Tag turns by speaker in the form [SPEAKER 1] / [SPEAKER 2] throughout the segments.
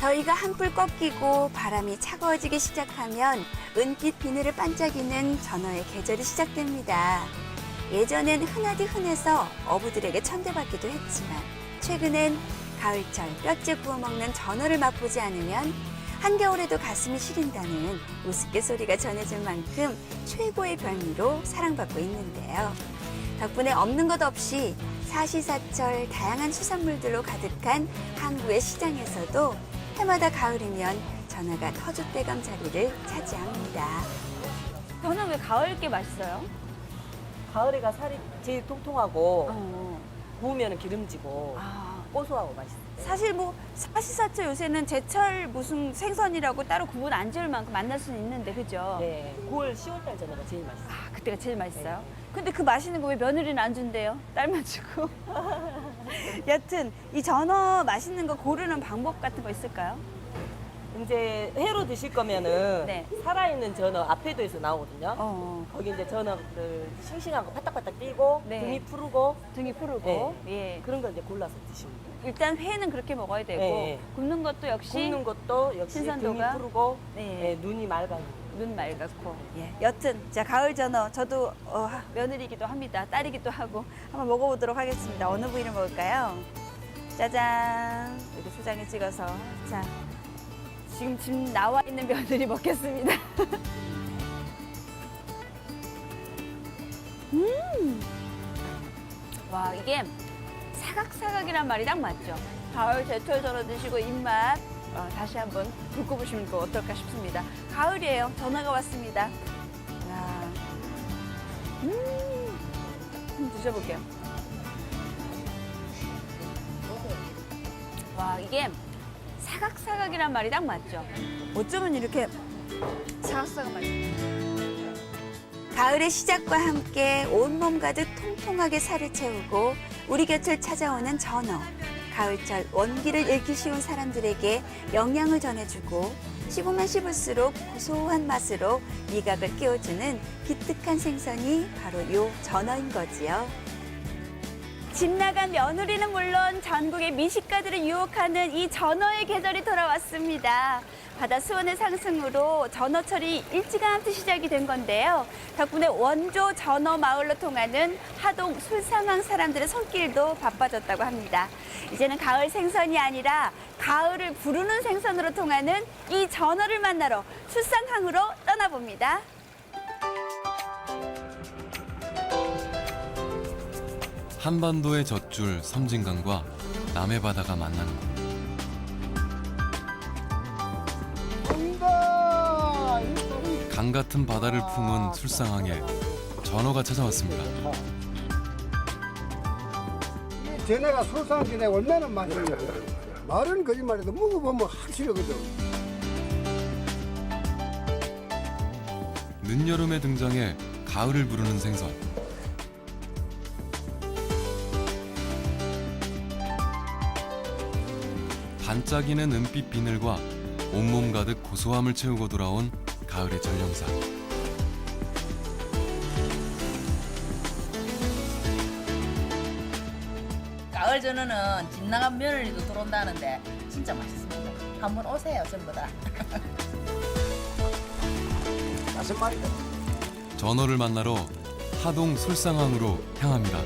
[SPEAKER 1] 더위가 한풀 꺾이고 바람이 차가워지기 시작하면 은빛 비늘을 반짝이는 전어의 계절이 시작됩니다. 예전엔 흔하디 흔해서 어부들에게 천대받기도 했지만 최근엔 가을철 뼈째 구워 먹는 전어를 맛보지 않으면 한겨울에도 가슴이 시린다는 우스갯소리가 전해질 만큼 최고의 별미로 사랑받고 있는데요. 덕분에 없는 것 없이 사시사철 다양한 수산물들로 가득한 항구의 시장에서도 해마다 가을이면 전어가 터줏대감 자리를 차지합니다.
[SPEAKER 2] 전어 왜 가을게 맛있어요?
[SPEAKER 3] 가을에가 살이 제일 통통하고 구우면 기름지고
[SPEAKER 2] 아,
[SPEAKER 3] 고소하고 맛있어요.
[SPEAKER 2] 사실 뭐 사시사철 요새는 제철 무슨 생선이라고 따로 구분 안 지을 만큼 만날 수는 있는데 그죠?
[SPEAKER 3] 네, 9월, 10월 달 전어가 제일 맛있어요.
[SPEAKER 2] 아, 그때가 제일 맛있어요? 근데 그 맛있는 거 왜 며느리는 안 준대요? 딸만 주고. 여튼 이 전어 맛있는 거 고르는 방법 같은 거 있을까요?
[SPEAKER 3] 이제 회로 드실 거면은
[SPEAKER 2] 네.
[SPEAKER 3] 살아있는 전어 앞에도에서 나오거든요.
[SPEAKER 2] 어,
[SPEAKER 3] 거기 이제 전어를 싱싱한 거 바닥바닥 띄고
[SPEAKER 2] 네.
[SPEAKER 3] 등이 푸르고
[SPEAKER 2] 등이 푸르고. 예.
[SPEAKER 3] 그런 걸 이제 골라서 드시면 돼요.
[SPEAKER 2] 일단 회는 그렇게 먹어야 되고
[SPEAKER 3] 네.
[SPEAKER 2] 굽는 것도 역시
[SPEAKER 3] 굽는 것도 역시
[SPEAKER 2] 신선도가?
[SPEAKER 3] 등이 푸르고
[SPEAKER 2] 네.
[SPEAKER 3] 눈이 맑아요.
[SPEAKER 2] 눈 맑았고. 예. 여튼 자 가을 전어 저도 며느리기도 합니다. 딸이기도 하고 한번 먹어보도록 하겠습니다. 어느 부위를 먹을까요? 짜잔 이렇게 소장에 찍어서 자 지금 나와 있는 며느리 먹겠습니다. 와 이게 사각사각이란 말이 딱 맞죠. 가을 제철 전어 드시고 입맛 다시 한번 불고 보시면 또 어떨까 싶습니다. 가을이에요. 전화가 왔습니다. 야, 한번 드셔볼게요. 와 이게 사각사각이란 말이 딱 맞죠. 어쩌면 이렇게 사각사각 맛있어요.
[SPEAKER 1] 가을의 시작과 함께 온몸 가득 통통하게 살을 채우고 우리 곁을 찾아오는 전어. 가을철 원기를 잃기 쉬운 사람들에게 영양을 전해주고 씹으면 씹을수록 고소한 맛으로 미각을 깨워주는 기특한 생선이 바로 요 전어인 거지요.
[SPEAKER 2] 집 나간 며느리는 물론 전국의 미식가들을 유혹하는 이 전어의 계절이 돌아왔습니다. 바다 수온의 상승으로 전어철이 일찌감치 시작이 된 건데요. 덕분에 원조 전어 마을로 통하는 하동 술상항 사람들의 손길도 바빠졌다고 합니다. 이제는 가을 생선이 아니라 가을을 부르는 생선으로 통하는 이 전어를 만나러 술상항으로 떠나봅니다.
[SPEAKER 4] 한반도의 젖줄 섬진강과 남해 바다가 만나는 곳. 강 같은 바다를 품은 술상항에 전어가 찾아왔습니다.
[SPEAKER 5] 전어가 소상전에 얼마나 맛있냐. 말은 거짓말해도 먹어보면 확실하거든.
[SPEAKER 4] 늦여름에 등장해 가을을 부르는 생선. 반짝이는 은빛 비늘과 온몸 가득 고소함을 채우고 돌아온 가을의 전령사.
[SPEAKER 6] 가을 전어는 집 나간 며느리도 들어온다는데 진짜 맛있습니다. 한번 오세요, 전부 다.
[SPEAKER 5] 다섯 마리다.
[SPEAKER 4] 전어를 만나러 하동 술상항으로 향합니다.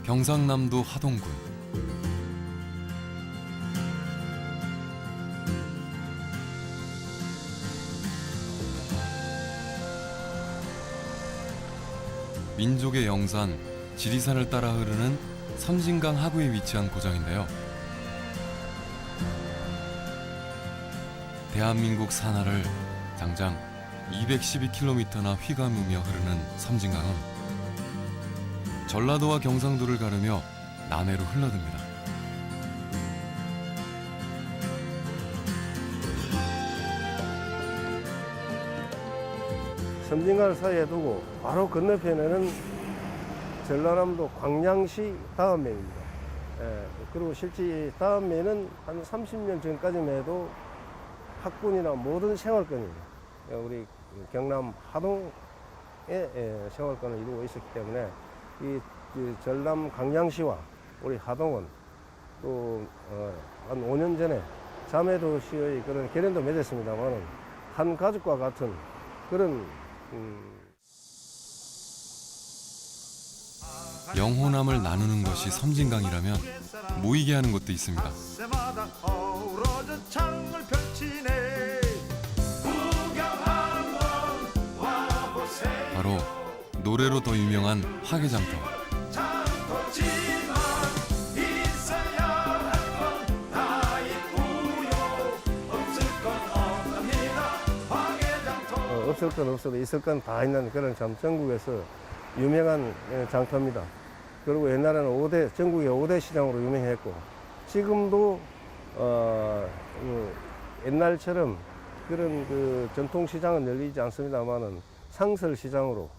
[SPEAKER 4] 경상남도 하동군. 민족의 영산 지리산을 따라 흐르는 섬진강 하구에 위치한 고장인데요. 대한민국 산하를 장장 212km나 휘감으며 흐르는 섬진강은 전라도와 경상도를 가르며 남해로 흘러듭니다.
[SPEAKER 7] 섬진강을 사이에 두고 바로 건너편에는 전라남도 광양시 다음면입니다. 그리고 실제 다음면은 한 30년 전까지만 해도 학군이나 모든 생활권이 우리 경남 하동의 생활권을 이루고 있었기 때문에 이 전남 광양시와 우리 하동은 또 한 5년 전에 자매도시의 그런 결연도 맺었습니다만은 한 가족과 같은 그런
[SPEAKER 4] 영혼함을 나누는 것이 섬진강이라면 모이게 하는 곳도 있습니다. 바로 노래로 더 유명한 화개장터.
[SPEAKER 7] 없을 건 없어도 있을 건 다 있는 그런 참 전국에서 유명한 장터입니다. 그리고 옛날에는 전국의 5대 시장으로 유명했고 지금도 옛날처럼 그런 그 전통시장은 열리지 않습니다만은 상설시장으로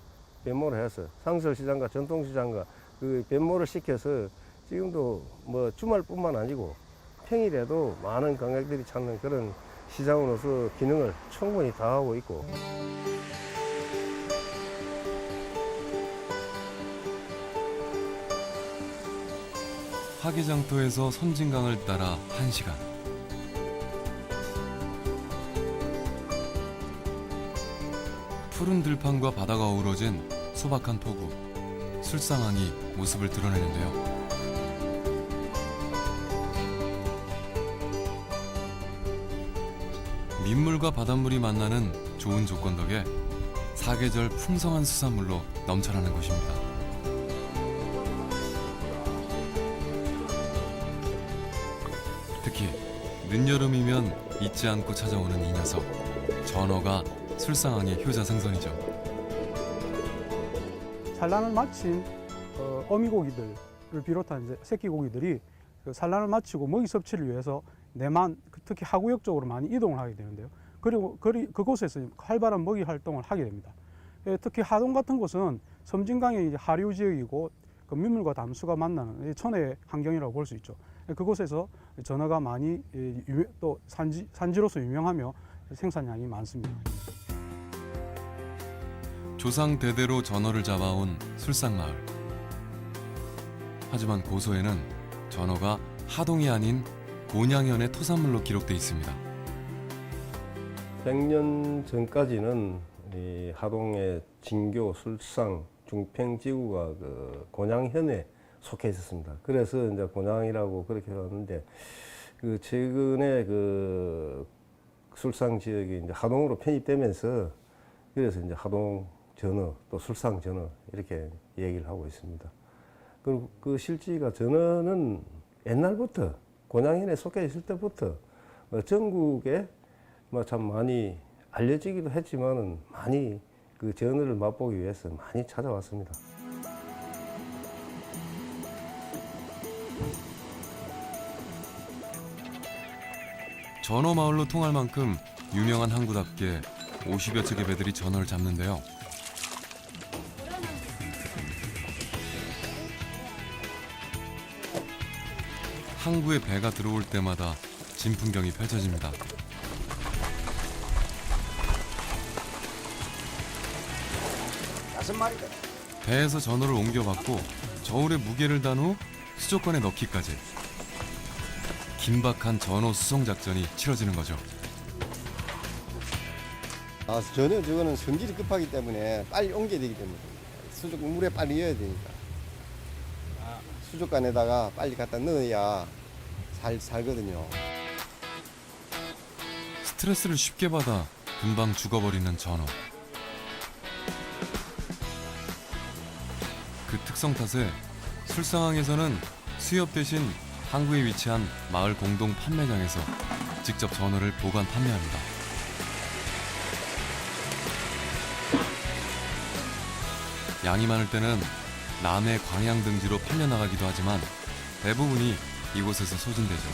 [SPEAKER 7] 변모를 해서 상설시장과 전통시장과 그 변모를 시켜서 지금도 뭐 주말뿐만 아니고 평일에도 많은 관객들이 찾는 그런 시장으로서 기능을 충분히 다하고 있고.
[SPEAKER 4] 화개장터에서 섬진강을 따라 1시간. 푸른 들판과 바다가 어우러진 소박한 포구, 술상항이 모습을 드러내는데요. 민물과 바닷물이 만나는 좋은 조건 덕에 사계절 풍성한 수산물로 넘쳐나는 곳입니다. 특히 늦여름이면 잊지 않고 찾아오는 이 녀석, 전어가 술상항의 효자생선이죠.
[SPEAKER 8] 산란을 마친 어미고기들을 비롯한 이제 새끼 고기들이 그 산란을 마치고 먹이 섭취를 위해서 내만 특히 하구역 쪽으로 많이 이동을 하게 되는데요. 그리고 그곳에서 활발한 먹이 활동을 하게 됩니다. 특히 하동 같은 곳은 섬진강의 이제 하류 지역이고 그 민물과 담수가 만나는 천혜의 환경이라고 볼 수 있죠. 그곳에서 전어가 많이 또 산지로서 유명하며 생산량이 많습니다.
[SPEAKER 4] 조상 대대로 전어를 잡아온 술상마을. 하지만 고소에는 전어가 하동이 아닌 곤양현의 토산물로 기록돼 있습니다.
[SPEAKER 7] 100년 전까지는 이 하동의 진교, 술상, 중평지구가 그 곤양현에 속해 있었습니다. 그래서 이제 곤양이라고 그렇게 하는데 그 최근에 그 술상 지역이 이제 하동으로 편입되면서 그래서 이제 하동 전어 또 술상 전어 이렇게 얘기를 하고 있습니다. 그리고 그 실지가 전어는 옛날부터 곤양현에 속해 있을 때부터 전국에 참 많이 알려지기도 했지만은 많이 그 전어를 맛보기 위해서 많이 찾아왔습니다.
[SPEAKER 4] 전어 마을로 통할 만큼 유명한 항구답게 50여 척의 배들이 전어를 잡는데요. 항구에 배가 들어올 때마다 진풍경이 펼쳐집니다. 배에서 전어를 옮겨받고 저울에 무게를 단 후 수족관에 넣기까지 긴박한 전어 수송 작전이 치러지는 거죠.
[SPEAKER 5] 전혀 저거는 성질이 급하기 때문에 빨리 옮겨야 되기 때문에 물에 빨리 넣어야 되니까 수족관에다가 빨리 갖다 넣어야 잘 살거든요.
[SPEAKER 4] 스트레스를 쉽게 받아 금방 죽어버리는 전어. 그 특성 탓에 술상항에서는 수협 대신 항구에 위치한 마을 공동 판매장에서 직접 전어를 보관 판매합니다. 양이 많을 때는 남해 광양 등지로 팔려나가기도 하지만 대부분이 이곳에서 소진되죠.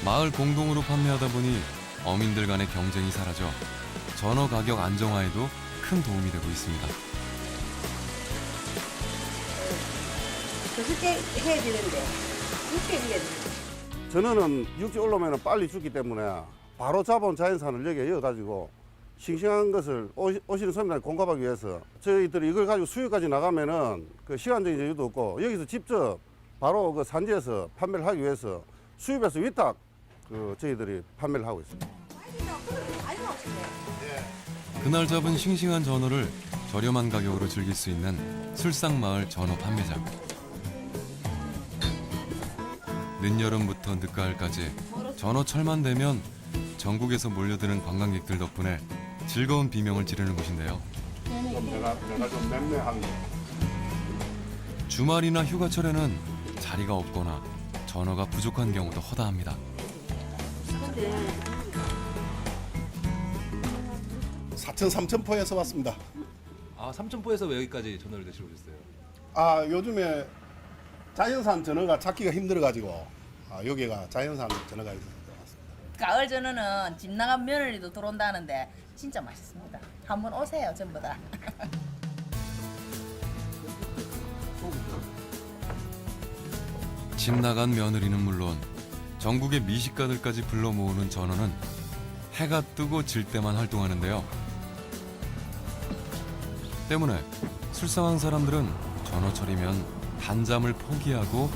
[SPEAKER 4] 마을 공동으로 판매하다 보니 어민들 간의 경쟁이 사라져 전어 가격 안정화에도 큰 도움이 되고 있습니다.
[SPEAKER 1] 그때 해야 되는데 이렇게 해야 돼.
[SPEAKER 9] 전어는 육지 올라오면 빨리 죽기 때문에 바로 잡아온 자연산을 여기에 이어가지고 싱싱한 것을 오시는 손님들한테 공급하기 위해서 저희들이 이걸 가지고 수요까지 나가면은 그 시간적인 여유도 없고 여기서 직접 바로 그 산지에서 판매를 하기 위해서 수입해서 위탁 그 저희들이 판매를 하고 있습니다.
[SPEAKER 4] 그날 잡은 싱싱한 전어를 저렴한 가격으로 즐길 수 있는 술상마을 전어 판매장. 늦여름부터 늦가을까지 전어철만 되면 전국에서 몰려드는 관광객들 덕분에 즐거운 비명을 지르는 곳인데요.
[SPEAKER 9] 내가 좀 맴매한
[SPEAKER 4] 주말이나 휴가철에는 자리가 없거나 전어가 부족한 경우도 허다합니다.
[SPEAKER 10] 사천 삼천포에서 왔습니다.
[SPEAKER 11] 아, 삼천포에서 왜 여기까지 전어를 드시러 오셨어요?
[SPEAKER 10] 아 요즘에 자연산 전어가 찾기가 힘들어가지고 여기가 자연산 전어가 있어서 왔습니다.
[SPEAKER 6] 가을 전어는 집 나간 며느리도 들어온다는데 진짜 맛있습니다. 한번 오세요, 전부 다.
[SPEAKER 4] 집 나간 며느리는 물론 전국의 미식가들까지 불러 모으는 전어는 해가 뜨고 질 때만 활동하는데요. 때문에 술상한 사람들은 전어철이면 단잠을 포기하고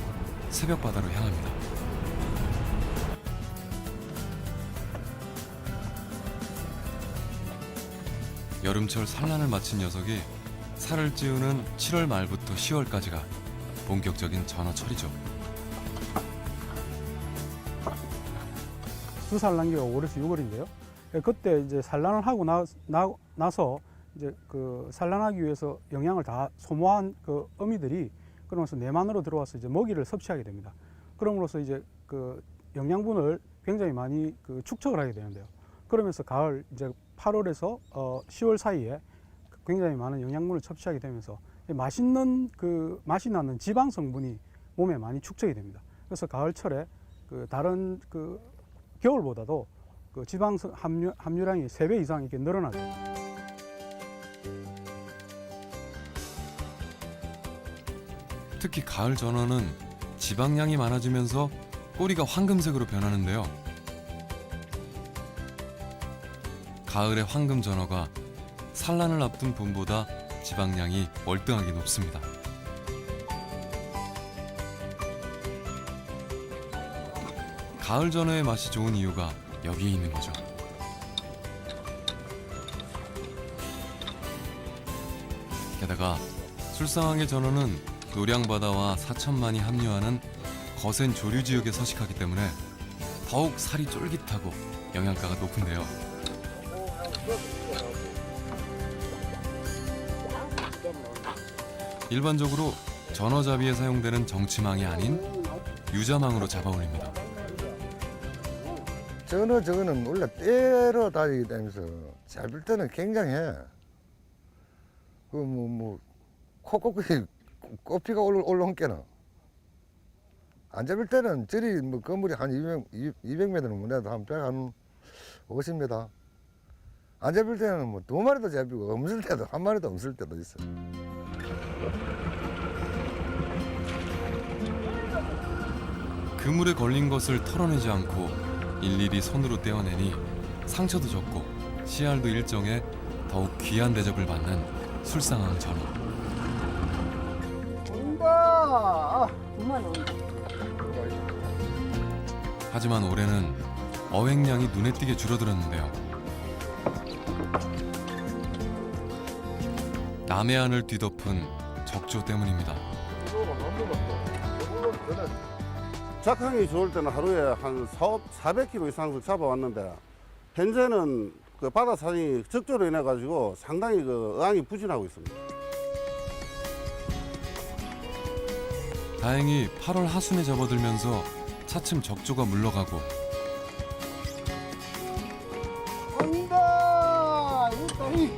[SPEAKER 4] 새벽바다로 향합니다. 여름철 산란을 마친 녀석이 살을 찌우는 7월 말부터 10월까지가 본격적인 전어철이죠.
[SPEAKER 8] 주산란기가 5월에서 6월인데요. 그때 이제 산란을 하고 나서 이제 그 산란하기 위해서 영양을 다 소모한 그 어미들이 그러면서 내만으로 들어와서 이제 먹이를 섭취하게 됩니다. 그럼으로써 이제 그 영양분을 굉장히 많이 그 축적을 하게 되는데요. 그러면서 가을 이제 8월에서 10월 사이에 굉장히 많은 영양분을 섭취하게 되면서 맛있는 그 맛이 나는 지방 성분이 몸에 많이 축적이 됩니다. 그래서 가을철에 그 다른 그 겨울보다도 그 지방 함유량이 3배 이상 이렇게 늘어나죠.
[SPEAKER 4] 특히 가을 전어는 지방량이 많아지면서 꼬리가 황금색으로 변하는데요. 가을의 황금 전어가 산란을 앞둔 봄보다 지방량이 월등하게 높습니다. 가을 전어의 맛이 좋은 이유가 여기에 있는 거죠. 게다가 술상하게 전어는 노량바다와 사천만이 합류하는 거센 조류 지역에 서식하기 때문에 더욱 살이 쫄깃하고 영양가가 높은데요. 일반적으로 전어잡이에 사용되는 정치망이 아닌 유자망으로 잡아 올립니다.
[SPEAKER 5] 저거는 원래 때려 다니기 다니면서 잡을 때는 굉장해. 그 코코피 꽃피가 올라온 게나 안 잡을 때는 저리 뭐 건물이 한 200m는 못 내도 한 150m. 안 잡을 때는 뭐 2마리도 잡히고 없을 때도 1마리도 없을 때도 있어.
[SPEAKER 4] 그물에 걸린 것을 털어내지 않고 일일이 손으로 떼어내니 상처도 적고 씨알도 일정해 더욱 귀한 대접을 받는 술상항 전어.
[SPEAKER 5] 온다.
[SPEAKER 4] 하지만 올해는 어획량이 눈에 띄게 줄어들었는데요. 남해안을 뒤덮은 적조 때문입니다.
[SPEAKER 9] 작황이 좋을 때는 하루에 한 400kg 이상을 잡아왔는데 현재는 그 바다 산이 적조로 인해 가지고 상당히 그 어항이 부진하고 있습니다.
[SPEAKER 4] 다행히 8월 하순에 접어들면서 차츰 적조가 물러가고
[SPEAKER 5] 온다. 있다니.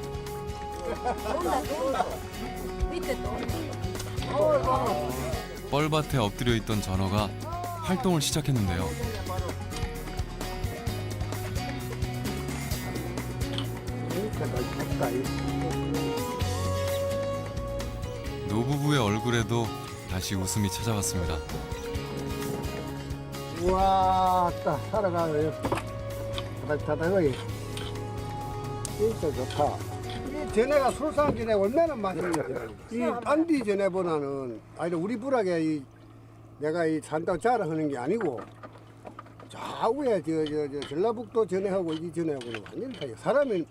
[SPEAKER 4] 뻘밭에 엎드려 있던 전어가 활동을 시작했는데요. 노부부의 얼굴에도 다시 웃음이 찾아왔습니다.
[SPEAKER 12] 우와, 딱 살아가요. 타닥타닥하게. 진짜 좋다. 이 전에가 술상 전에 얼마나 맛있냐. 이 딴디 전에보다는, 아니, 우리 부락에 내가 이 산다고 자랑하는 게 아니고, 좌우에 전라북도 전에하고 이 전에하고는 완전히 달라요. 사람이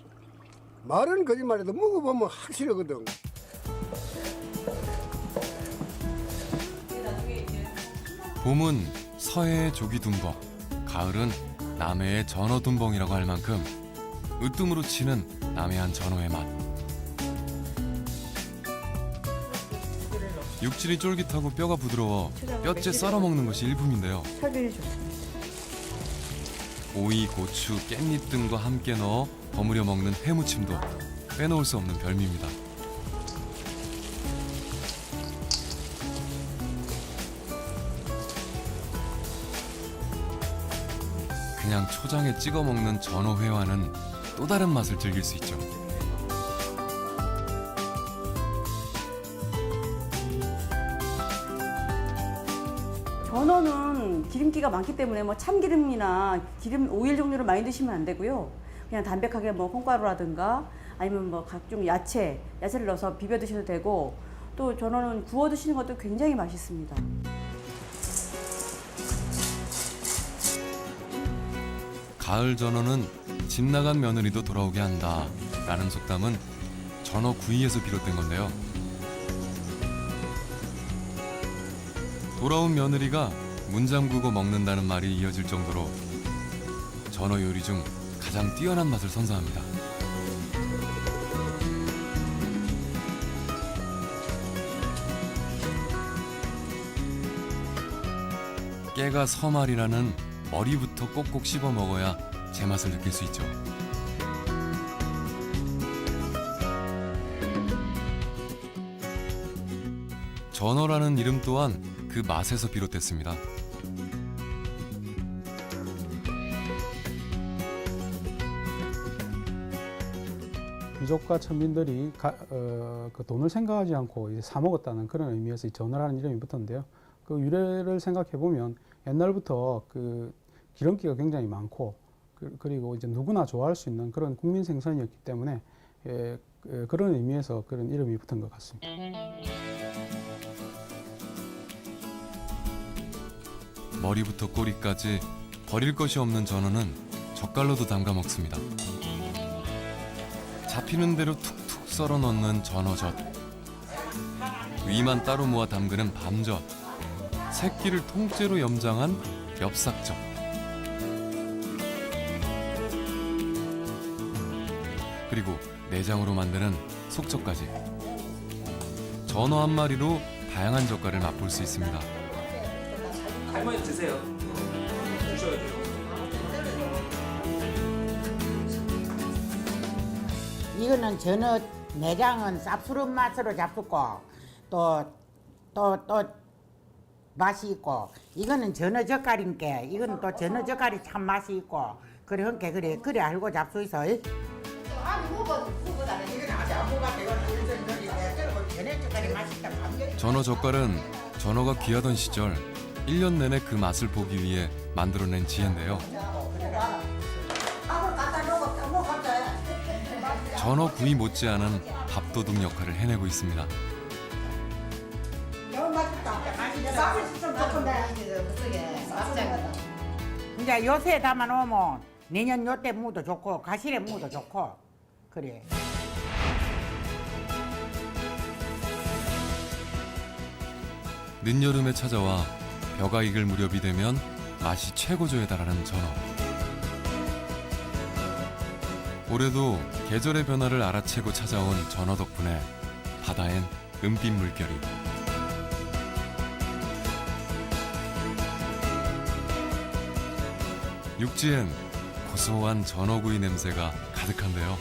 [SPEAKER 12] 말은 거짓말해도 먹어보면 확실하거든.
[SPEAKER 4] 봄은 서해의 조기둔벙, 가을은 남해의 전어둔벙이라고 할 만큼 으뜸으로 치는 남해안 전어의 맛. 육질이 쫄깃하고 뼈가 부드러워 뼈째 썰어 먹는 것이 일품인데요. 오이, 고추, 깻잎 등과 함께 넣어 버무려 먹는 회무침도 빼놓을 수 없는 별미입니다. 그냥 초장에 찍어 먹는 전어회와는 또 다른 맛을 즐길 수 있죠.
[SPEAKER 13] 전어는 기름기가 많기 때문에 뭐 참기름이나 기름 오일 종류를 많이 드시면 안 되고요. 그냥 담백하게 뭐 콩가루라든가 아니면 뭐 각종 야채를 넣어서 비벼 드셔도 되고, 또 전어는 구워 드시는 것도 굉장히 맛있습니다.
[SPEAKER 4] 가을 전어는 집 나간 며느리도 돌아오게 한다 라는 속담은 전어 구이에서 비롯된 건데요. 돌아온 며느리가 문 잠그고 먹는다는 말이 이어질 정도로 전어 요리 중 가장 뛰어난 맛을 선사합니다. 깨가 서말이라는 머리부터 꼭꼭 씹어 먹어야 제맛을 느낄 수 있죠. 전어라는 이름 또한 그 맛에서 비롯됐습니다.
[SPEAKER 8] 귀족과 천민들이 그 돈을 생각하지 않고 이제 사 먹었다는 그런 의미에서 이 전어라는 이름이 붙었는데요. 그 유래를 생각해 보면 옛날부터 그 기름기가 굉장히 많고 그리고 이제 누구나 좋아할 수 있는 그런 국민 생선이었기 때문에 그런 의미에서 그런 이름이 붙은 것 같습니다.
[SPEAKER 4] 머리부터 꼬리까지 버릴 것이 없는 전어는 젓갈로도 담가 먹습니다. 잡히는 대로 툭툭 썰어 넣는 전어젓, 위만 따로 모아 담그는 밤젓, 새끼를 통째로 염장한 엽삭젓, 그리고 내장으로 만드는 속젓까지. 전어 한 마리로 다양한 젓갈을 맛볼 수 있습니다.
[SPEAKER 11] 할머니 드세요. 드셔야 돼요.
[SPEAKER 14] 이거는 전어 내장은 쌉스러운 맛으로 잡수고 또 맛이 있고, 이거는 전어 젓갈인게 이거는 또 전어 젓갈이 참 맛이 있고 그래 그래 알고 잡수 있어.
[SPEAKER 4] 전어 젓갈은 전어가 귀하던 시절 1년 내내 그 맛을 보기 위해 만들어낸 지혜인데요. 전어 구이 못지않은 밥도둑 역할을 해내고 있습니다.
[SPEAKER 14] 이제 요새 담아놓으면 내년 요때 무도 좋고 가실에 무도 좋고 그래.
[SPEAKER 4] 늦여름에 찾아와 벼가 익을 무렵이 되면 맛이 최고조에 달하는 전어. 올해도 계절의 변화를 알아채고 찾아온 전어 덕분에 바다엔 은빛 물결이, 육지엔 고소한 전어구이 냄새가 가득한데요.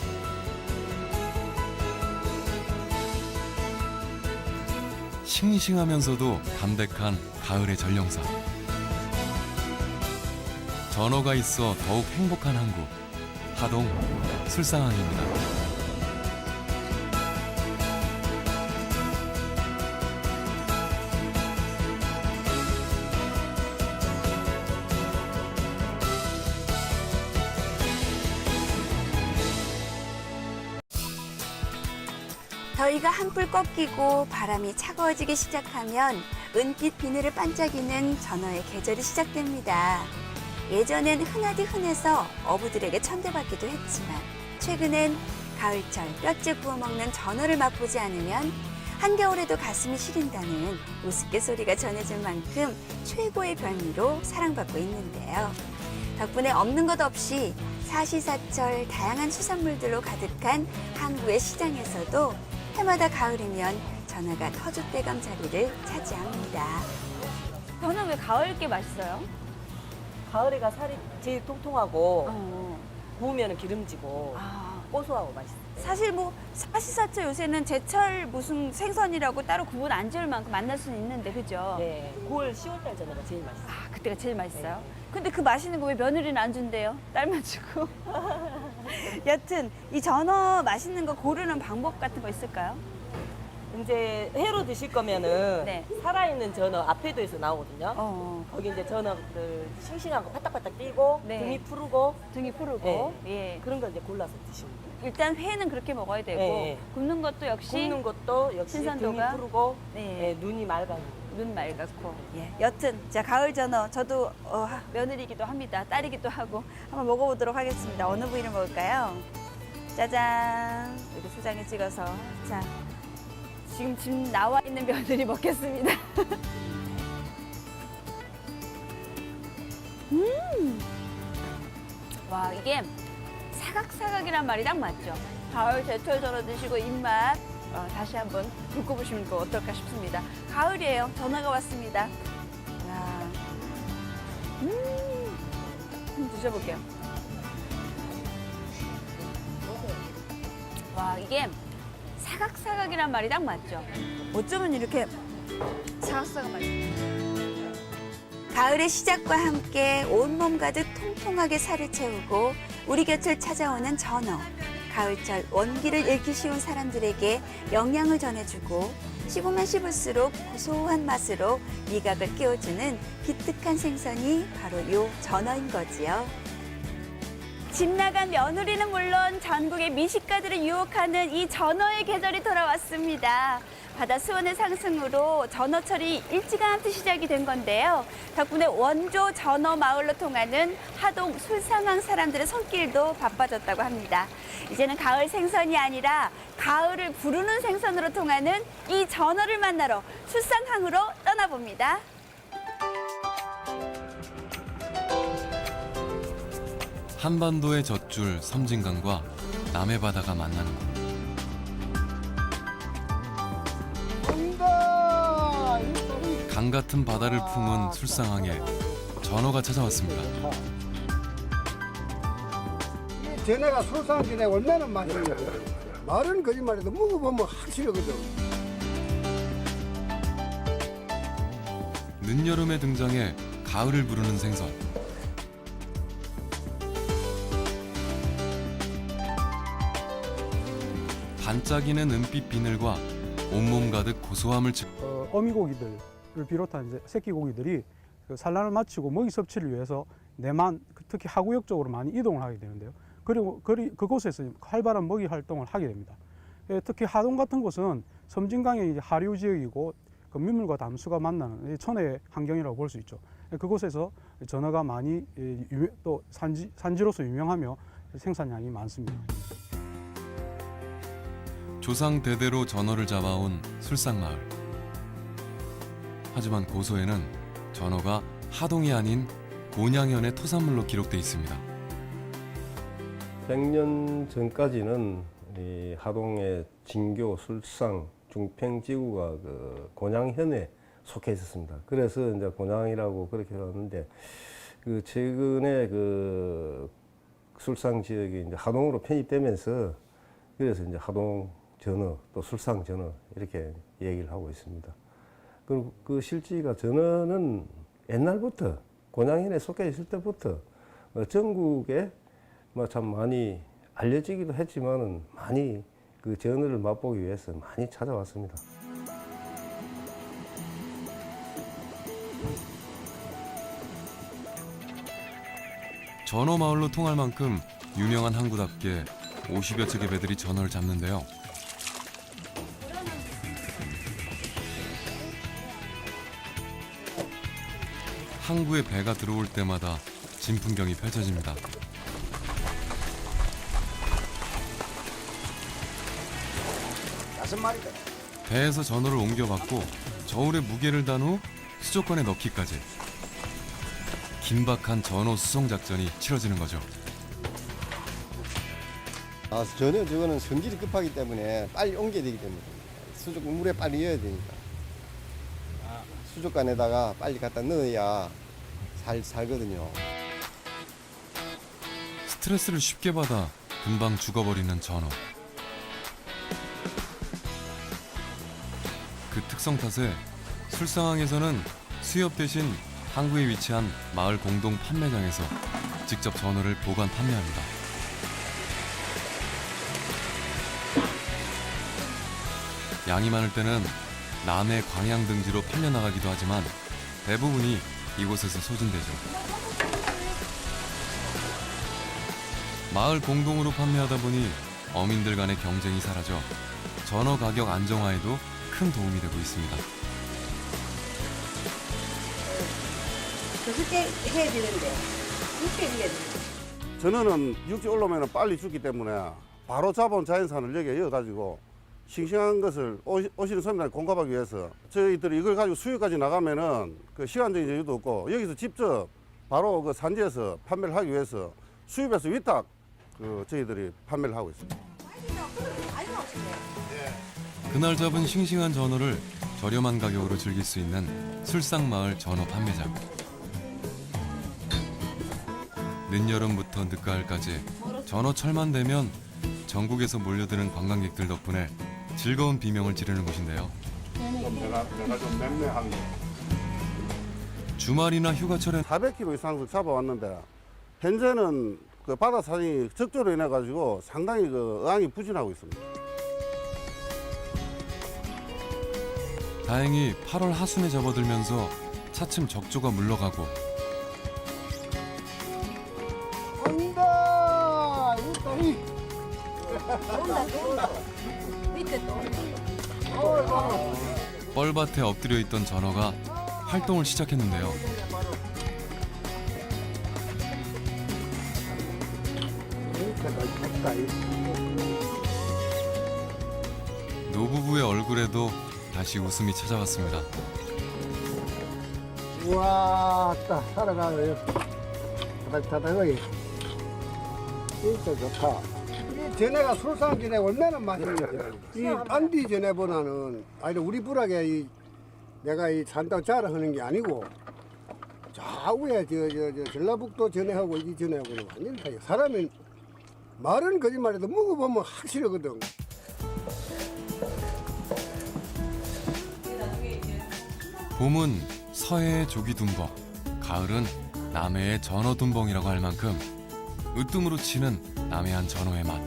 [SPEAKER 4] 싱싱하면서도 담백한 가을의 전령사. 전어가 있어 더욱 행복한 항구, 하동 술상항입니다.
[SPEAKER 1] 더위가 한풀 꺾이고 바람이 차가워지기 시작하면 은빛 비늘을 반짝이는 전어의 계절이 시작됩니다. 예전엔 흔하디 흔해서 어부들에게 천대받기도 했지만 최근엔 가을철 뼈째 구워 먹는 전어를 맛보지 않으면 한겨울에도 가슴이 시린다는 우스갯소리가 전해질 만큼 최고의 별미로 사랑받고 있는데요. 덕분에 없는 것 없이 사시사철 다양한 수산물들로 가득한 항구의 시장에서도 해마다 가을이면 전어가 터줏대감 자리를 차지합니다.
[SPEAKER 2] 전어 왜 가을게 맛있어요?
[SPEAKER 3] 가을에가 살이 제일 통통하고 구우면 기름지고
[SPEAKER 2] 아,
[SPEAKER 3] 고소하고 맛있어요.
[SPEAKER 2] 사실 뭐 사시사철 요새는 제철 무슨 생선이라고 따로 구분 안 지을 만큼 만날 수는 있는데 그죠?
[SPEAKER 3] 네, 9월, 10월달 전어가 제일 맛있어요.
[SPEAKER 2] 아, 그때가 제일 맛있어요?
[SPEAKER 3] 네.
[SPEAKER 2] 근데 그 맛있는 거 왜 며느리는 안 준대요? 딸만 주고. 여튼 이 전어 맛있는 거 고르는 방법 같은 거 있을까요?
[SPEAKER 3] 이제 회로 드실 거면은
[SPEAKER 2] 네.
[SPEAKER 3] 살아있는 전어 앞에도에서 나오거든요. 거기 이제 전어들 싱싱한 거 바닥바닥 뛰고
[SPEAKER 2] 네.
[SPEAKER 3] 등이 푸르고
[SPEAKER 2] 등이 푸르고.
[SPEAKER 3] 예.
[SPEAKER 2] 예.
[SPEAKER 3] 그런 거 이제 골라서 드시면 돼요.
[SPEAKER 2] 일단 회는 그렇게 먹어야 되고
[SPEAKER 3] 네.
[SPEAKER 2] 굽는 것도 역시
[SPEAKER 3] 굽는 것도 역시
[SPEAKER 2] 신선도가?
[SPEAKER 3] 등이 푸르고
[SPEAKER 2] 네.
[SPEAKER 3] 예, 눈이 맑아요.
[SPEAKER 2] 눈 맑았고. 예. 여튼 자 가을 전어 저도 며느리기도 합니다. 딸이기도 하고 한번 먹어보도록 하겠습니다. 어느 부위를 먹을까요? 짜잔 이렇게 소장에 찍어서 자 지금 나와 있는 며느리 먹겠습니다. 와 이게 사각사각이란 말이 딱 맞죠. 가을 제철 전어 드시고 입맛 다시 한번 불 꼽으시면 거 어떨까 싶습니다. 가을이에요. 전화가 왔습니다. 야. 한번 드셔볼게요. 와 이게 사각사각이란 말이 딱 맞죠. 어쩌면 이렇게 사각사각 맛있어요.
[SPEAKER 1] 가을의 시작과 함께 온몸 가득 통통하게 살을 채우고 우리 곁을 찾아오는 전어. 가을철 원기를 잃기 쉬운 사람들에게 영양을 전해주고 씹으면 씹을수록 고소한 맛으로 미각을 깨워주는 기특한 생선이 바로 요 전어인 거지요.
[SPEAKER 2] 집 나간 며느리는 물론 전국의 미식가들을 유혹하는 이 전어의 계절이 돌아왔습니다. 바다 수온의 상승으로 전어철이 일찌감치 시작이 된 건데요. 덕분에 원조 전어 마을로 통하는 하동 술상항 사람들의 손길도 바빠졌다고 합니다. 이제는 가을 생선이 아니라 가을을 부르는 생선으로 통하는 이 전어를 만나러 술상항으로 떠나봅니다.
[SPEAKER 4] 한반도의 젖줄 섬진강과 남해 바다가 만나는 곳. 강 같은 바다를 품은 술상항에 전어가 찾아왔습니다.
[SPEAKER 12] 전어가 술상기네 얼마나 맛있냐. 말은 거짓말해도 먹어보면 확실하거든.
[SPEAKER 4] 늦여름에 등장해 가을을 부르는 생선. 반짝이는 은빛 비늘과 온몸 가득 고소함을
[SPEAKER 8] 어미고기들을 비롯한 이제 새끼 고기들이 그 산란을 마치고 먹이 섭취를 위해서 내만 특히 하구역 쪽으로 많이 이동을 하게 되는데요. 그리고 그곳에서 활발한 먹이 활동을 하게 됩니다. 특히 하동 같은 곳은 섬진강의 이제 하류 지역이고 그 민물과 담수가 만나는 천혜의 환경이라고 볼 수 있죠. 그곳에서 전어가 많이 또 산지로서 유명하며 생산량이 많습니다.
[SPEAKER 4] 조상 대대로 전어를 잡아온 술상마을. 하지만 고소에는 전어가 하동이 아닌 곤양현의 토산물로 기록돼 있습니다.
[SPEAKER 7] 100년 전까지는 이 하동의 진교, 술상, 중평지구가 그 곤양현에 속해 있었습니다. 그래서 이제 곤양이라고 그렇게 하는데 그 최근에 그 술상 지역이 이제 하동으로 편입되면서 그래서 이제 하동 전어 또 술상 전어 이렇게 얘기를 하고 있습니다. 그리고 그 실지가 전어는 옛날부터 곤양현에 속해 있을 때부터 전국에 참 많이 알려지기도 했지만은 많이 그 전어를 맛보기 위해서 많이 찾아왔습니다.
[SPEAKER 4] 전어 마을로 통할 만큼 유명한 항구답게 50여 척의 배들이 전어를 잡는데요. 항구에 배가 들어올 때마다 진풍경이 펼쳐집니다. 배에서 전어를 옮겨받고 저울에 무게를 단 후 수족관에 넣기까지 긴박한 전어 수송 작전이 치러지는 거죠.
[SPEAKER 15] 전혀 저거는 성질이 급하기 때문에 빨리 옮겨야 되기 때문에 수족 물에 빨리 넣어야 되니까 수족관에다가 빨리 갖다 넣어야 살거든요.
[SPEAKER 4] 스트레스를 쉽게 받아 금방 죽어버리는 전어. 그 특성 탓에 술상항에서는 수협 대신 항구에 위치한 마을 공동 판매장에서 직접 전어를 보관 판매합니다. 양이 많을 때는 남해 광양 등지로 팔려나가기도 하지만 대부분이 이곳에서 소진되죠. 마을 공동으로 판매하다 보니 어민들 간의 경쟁이 사라져 전어 가격 안정화에도 큰 도움이 되고 있습니다.
[SPEAKER 13] 그렇게 해야 되는데 그렇게 해야 되는데.
[SPEAKER 9] 전어는 육지 올라오면 빨리 죽기 때문에 바로 잡아온 자연산을 여기에 이어가지고 싱싱한 것을 오시는 손님들한테 공급하기 위해서 저희들이 이걸 가지고 수유까지 나가면은 그 시간적인 여유도 없고 여기서 직접 바로 그 산지에서 판매를 하기 위해서 수입해서 위탁 저희들이 판매를 하고 있습니다.
[SPEAKER 4] 그날 잡은 싱싱한 전어를 저렴한 가격으로 즐길 수 있는 술상마을 전어 판매장. 늦여름부터 늦가을까지 전어철만 되면 전국에서 몰려드는 관광객들 덕분에 즐거운 비명을 지르는 곳인데요.
[SPEAKER 9] 내가 좀 맴매한 게.
[SPEAKER 4] 주말이나 휴가철에
[SPEAKER 9] 400kg 이상을 잡아왔는데 현재는 그 바다 산이 적조로 인해 가지고 상당히 그 어항이 부진하고 있습니다.
[SPEAKER 4] 다행히 8월 하순에 접어들면서 차츰 적조가 물러가고
[SPEAKER 12] 온다! 이따이! 온다. 밑에 또.
[SPEAKER 4] 뻘밭에 엎드려 있던 전어가 활동을 시작했는데요. 노부부의 얼굴에도 다시 웃음이 찾아왔습니다.
[SPEAKER 12] 우와, 따 살아가요. 타닥타닥하게. 진짜 좋다. 이 전에가 술상전에 얼마나 맛있냐. 이 안디 전에보다는 아니 우리 부락에 내가 이 산다고 자랑하는 게 아니고 좌우에 저 전라북도 전에하고 이 전에하고는 완전히 다르게 사람이 말은 거짓말해도 먹어보면 확실하거든.
[SPEAKER 4] 봄은 서해의 조기둔벙, 가을은 남해의 전어둔벙이라고 할 만큼 으뜸으로 치는 남해안 전어의 맛.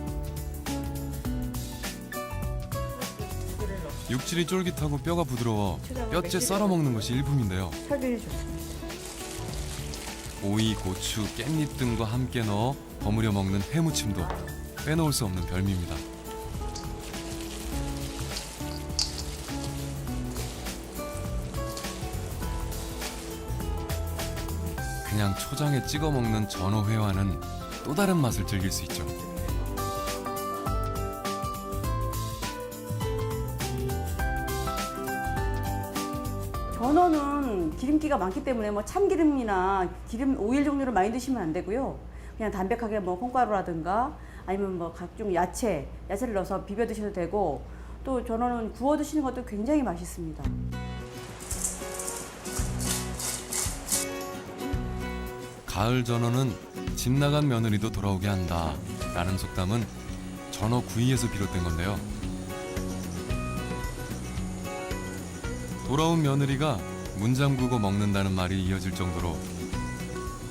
[SPEAKER 4] 육질이 쫄깃하고 뼈가 부드러워 뼈째 썰어 먹는 것이 일품인데요.
[SPEAKER 13] 살균이 좋습니다.
[SPEAKER 4] 오이, 고추, 깻잎 등과 함께 넣어 버무려 먹는 회무침도 빼놓을 수 없는 별미입니다. 그냥 초장에 찍어 먹는 전어회와는 또 다른 맛을 즐길 수 있죠.
[SPEAKER 13] 전어는 기름기가 많기 때문에 뭐 참기름이나 기름 오일 종류를 많이 드시면 안 되고요. 그냥 담백하게 뭐 콩가루라든가 아니면 뭐 각종 야채를 넣어서 비벼 드셔도 되고 또 전어는 구워 드시는 것도 굉장히 맛있습니다.
[SPEAKER 4] 가을 전어는 집 나간 며느리도 돌아오게 한다 라는 속담은 전어 구이에서 비롯된 건데요. 돌아온 며느리가 문 잠그고 먹는다는 말이 이어질 정도로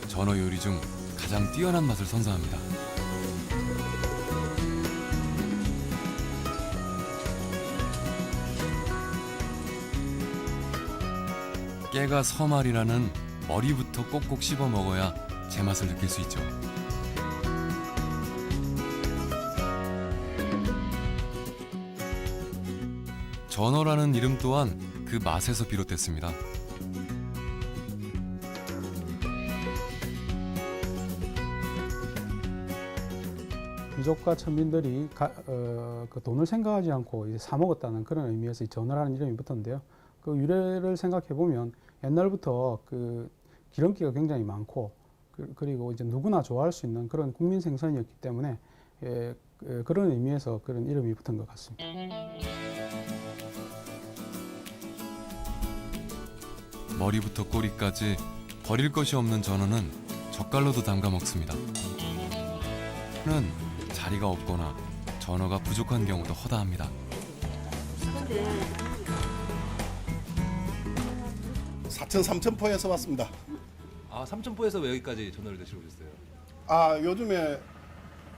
[SPEAKER 4] 전어 요리 중 가장 뛰어난 맛을 선사합니다. 깨가 서말이라는 머리부터 꼭꼭 씹어 먹어야 제맛을 느낄 수 있죠. 전어라는 이름 또한 그 맛에서 비롯됐습니다.
[SPEAKER 8] 귀족과 천민들이 그 돈을 생각하지 않고 이제 사 먹었다는 그런 의미에서 이 전어라는 이름이 붙었는데요. 그 유래를 생각해 보면 옛날부터 그 기름기가 굉장히 많고 그리고 이제 누구나 좋아할 수 있는 그런 국민 생선이었기 때문에 그런 의미에서 그런 이름이 붙은 것 같습니다.
[SPEAKER 4] 머리부터 꼬리까지 버릴 것이 없는 전어는 젓갈로도 담가 먹습니다. 는 자리가 없거나 전어가 부족한 경우도 허다합니다.
[SPEAKER 10] 사천 삼천포에서 왔습니다.
[SPEAKER 11] 아, 삼천포에서 왜 여기까지 전어를 드시러 오셨어요?
[SPEAKER 10] 아, 요즘에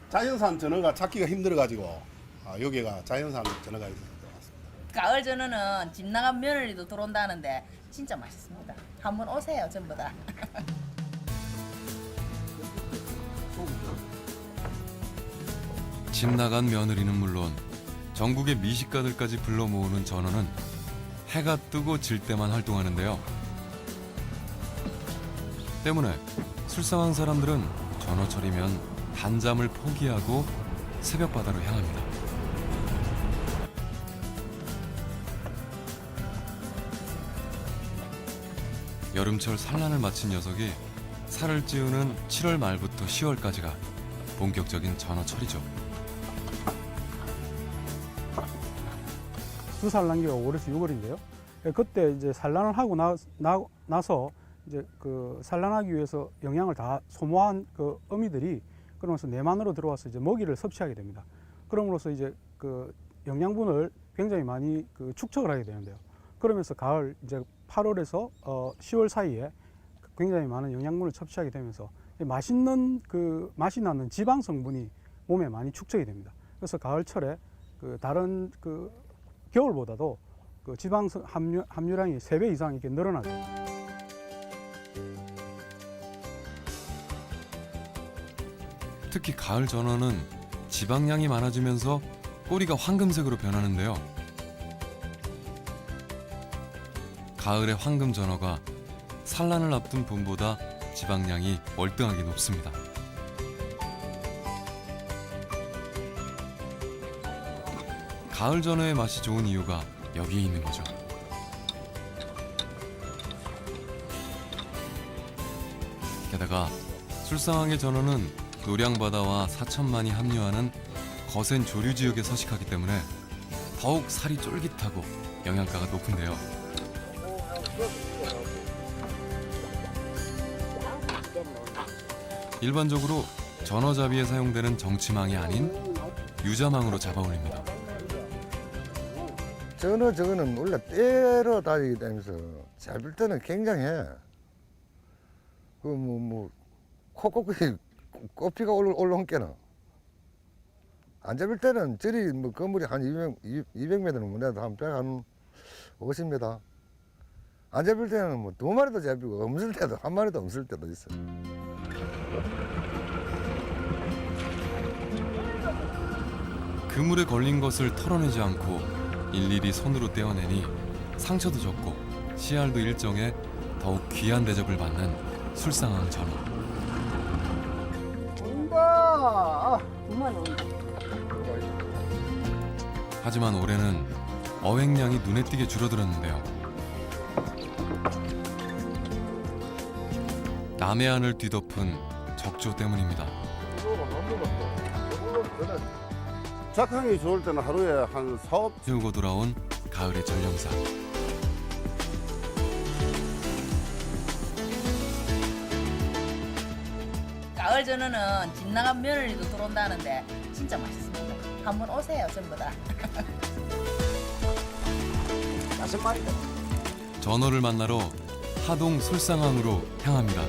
[SPEAKER 10] 자연산 전어가 찾기가 힘들어가지고 여기가 자연산 전어가 있어서 왔습니다.
[SPEAKER 6] 가을 전어는 집 나간 며느리도 들어온다는데 진짜 맛있습니다. 한번 오세요, 전부 다.
[SPEAKER 4] 집 나간 며느리는 물론 전국의 미식가들까지 불러 모으는 전어는 해가 뜨고 질 때만 활동하는데요. 때문에 술상한 사람들은 전어철이면 단잠을 포기하고 새벽바다로 향합니다. 여름철 산란을 마친 녀석이 살을 찌우는 7월 말부터 10월까지가 본격적인 전어철이죠.
[SPEAKER 8] 주 산란기가 5월에서 6월인데요. 그때 이제 산란을 하고 나서 이제 그 산란하기 위해서 영양을 다 소모한 그 어미들이 그러면서 내만으로 들어와서 이제 먹이를 섭취하게 됩니다. 그럼으로써 이제 그 영양분을 굉장히 많이 그 축적을 하게 되는데요. 그러면서 가을 이제 8월에서 10월 사이에 굉장히 많은 영양분을 섭취하게 되면서 맛있는 그 맛이 나는 지방 성분이 몸에 많이 축적이 됩니다. 그래서 가을철에 그 다른 그 겨울보다도 그 지방 함유량이 3배 이상 이렇게 늘어나죠.
[SPEAKER 4] 특히 가을 전어는 지방량이 많아지면서 꼬리가 황금색으로 변하는데요. 가을의 황금 전어가 산란을 앞둔 봄보다 지방량이 월등하게 높습니다. 가을 전어의 맛이 좋은 이유가 여기에 있는 거죠. 게다가 술상항의 전어는 노량바다와 사천만이 합류하는 거센 조류 지역에 서식하기 때문에 더욱 살이 쫄깃하고 영양가가 높은데요. 일반적으로 전어잡이에 사용되는 정치망이 아닌 유자망으로 잡아 올립니다.
[SPEAKER 5] 저거는 원래 때로 다니기 때문에 잡을 때는 굉장해. 콧구멍이 꼬피가 올라온 게나. 안 잡을 때는 저리 건물이 한 200m는 못 내도 한 150m. 안 잡을 때는 2마리도 잡히고 없을 때도 1마리도 없을 때도 있어요.
[SPEAKER 4] 그물에 걸린 것을 털어내지 않고 일일이 손으로 떼어내니 상처도 적고 씨알도 일정해 더욱 귀한 대접을 받는 술상항 전어.
[SPEAKER 12] 온다.
[SPEAKER 4] 하지만 올해는 어획량이 눈에 띄게 줄어들었는데요. 남해안을 뒤덮은 적조 때문입니다.
[SPEAKER 9] 작황이 좋을 때는 하루에 한 4억
[SPEAKER 4] 세우고 돌아온 가을의 전령사.
[SPEAKER 6] 가을 전어는 집 나간 며느리도 들어온다는데 진짜 맛있습니다. 한번 오세요, 전부 다.
[SPEAKER 4] 전어를 만나러 하동 술상항으로 향합니다.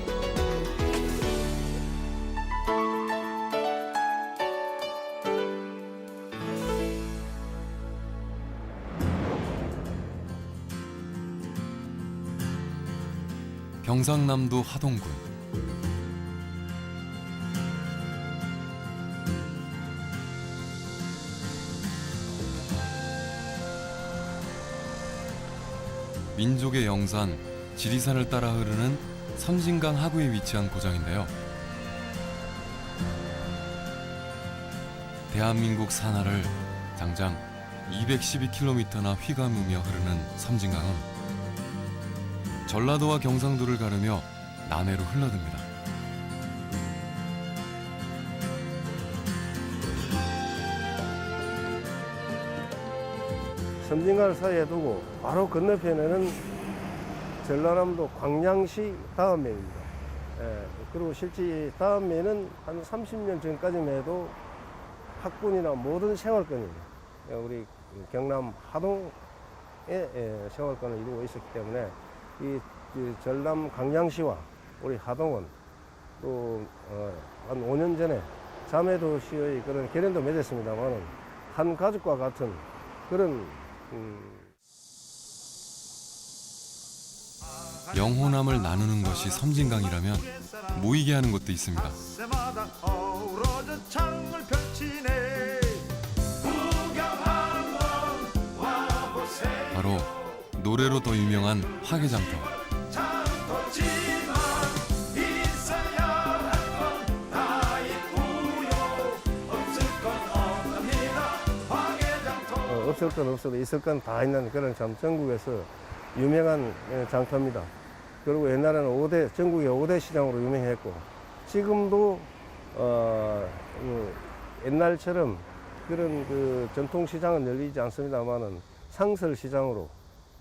[SPEAKER 4] 경상남도 하동군. 민족의 영산 지리산을 따라 흐르는 선진강 하구에 위치한 고장인데요. 대한민국 산하를 장장 212km나 휘감으며 흐르는 섬진강은 전라도와 경상도를 가르며 남해로 흘러듭니다.
[SPEAKER 7] 섬진강을 사이에 두고 바로 건너편에는 전라남도 광양시 다음면입니다. 그리고 실제 다음면은 한 30년 전까지만 해도 학군이나 모든 생활권입니다. 우리 경남 하동의 생활권을 이루고 있었기 때문에 이 전남 광양시와 우리 하동은 또 한 5년 전에 자매도시의 그런 결연도 맺었습니다만은 한 가족과 같은 그런
[SPEAKER 4] 영호남을 나누는 것이 섬진강이라면 모이게 하는 것도 있습니다. 바로 노래로 더 유명한 화개장터.
[SPEAKER 7] 없을 건 없어도 있을 건 다 있는 그런 참 전국에서 유명한 장터입니다. 그리고 옛날에는 전국의 5대 시장으로 유명했고 지금도 옛날처럼 그런 그 전통시장은 열리지 않습니다만은 상설시장으로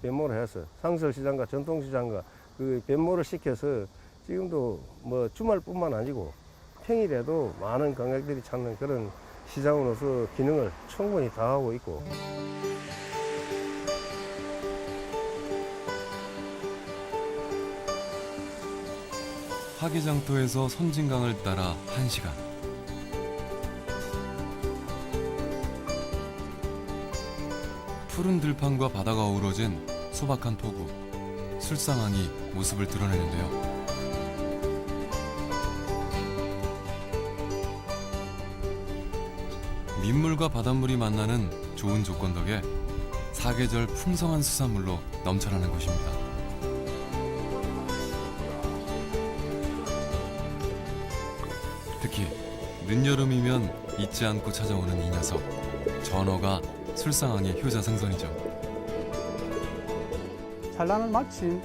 [SPEAKER 7] 변모를 해서 상설시장과 전통시장과 그 변모를 시켜서 지금도 뭐 주말뿐만 아니고 평일에도 많은 관객들이 찾는 그런 시장으로서 기능을 충분히 다하고 있고.
[SPEAKER 4] 화개장터에서 섬진강을 따라 1시간. 푸른 들판과 바다가 어우러진 소박한 토구, 술상항이 모습을 드러내는데요. 민물과 바닷물이 만나는 좋은 조건 덕에 사계절 풍성한 수산물로 넘쳐나는 곳입니다. 특히 늦여름이면 잊지 않고 찾아오는 이 녀석, 전어가 술상항의 효자생선이죠.
[SPEAKER 8] 산란을 마친